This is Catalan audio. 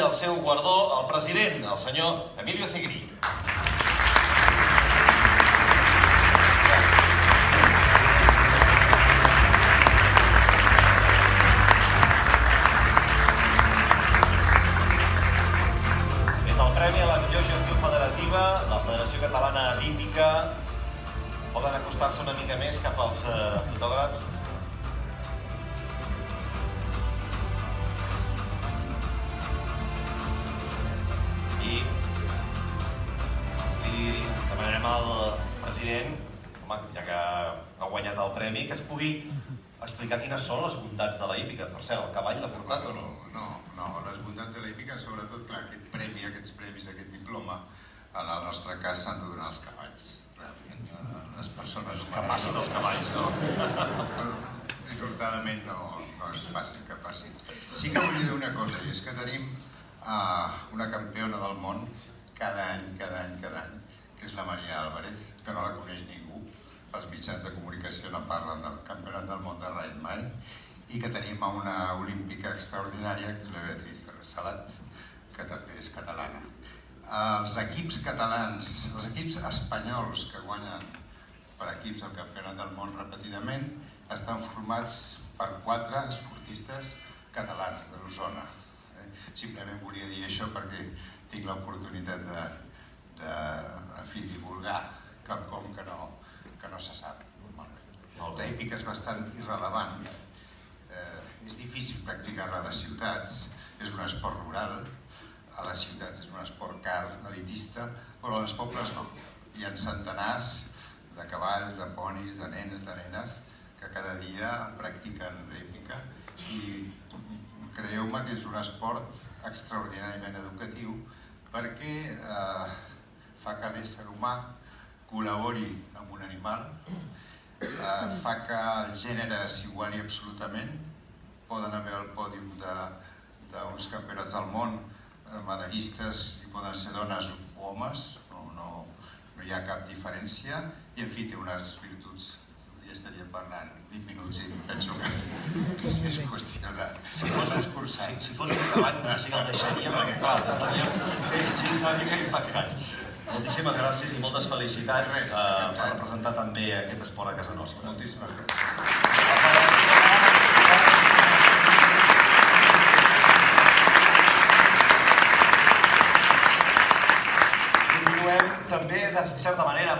el seu guardó el president, el senyor Emilio Zegrí. Premi a la millor gestió federativa, la Federació Catalana d'Hípica. Poden acostar-se una mica més cap als fotògrafs. I li demanarem al president, home, ja que ha guanyat el premi, que es pugui explicar quines són les bondats de la hípica. Per cert, el cavall l'ha portat o no? No, les bondats de la hípica, sobretot, clar, aquest premi, aquests premis, aquest diploma, en el nostre cas s'han de donar als cavalls, realment. Les persones... Que passin els cavalls, no? Dissortadament no és fàcil que passin. Sí que volia dir una cosa, i és que tenim una campiona del món cada any, que és la Maria Álvarez, que no la coneix ningú. Els mitjans de comunicació no parlen del campionat del món de raid mai, i que tenim una olímpica extraordinària, que és la Beatriz Salat, que també és catalana. Els equips catalans, els equips espanyols que guanyen per equips al campionat del món repetidament, estan formats per 4 esportistes catalans de l'Osona. Simplement volia dir això perquè tinc l'oportunitat de divulgar quelcom que no se sap normalment. La hípica és bastant irrellevant. És difícil practicar-la a les ciutats, és un esport rural, a les ciutats és un esport car, elitista, però als pobles no. Hi ha centenars de cavalls, de ponis, de nens, de nenes que cada dia practiquen l'hípica, i creieu-me que és un esport extraordinàriament educatiu perquè fa que l'ésser humà col·labori amb un animal, fa que el gènere s'iguali absolutament. Poden haver al pòdium d'uns campionats del món medallistes i poden ser dones o homes, no hi ha cap diferència, i en fi té unes virtuts. Ja estaria parlant 20 minuts i penso que és qüestió de... Si fos un cavall, potser que el deixaria, perquè clar, estaríem una mica impactats. Moltíssimes gràcies i moltes felicitats per representar també aquest esport a casa nostra. Moltíssimes gràcies. Continuem també, de certa manera,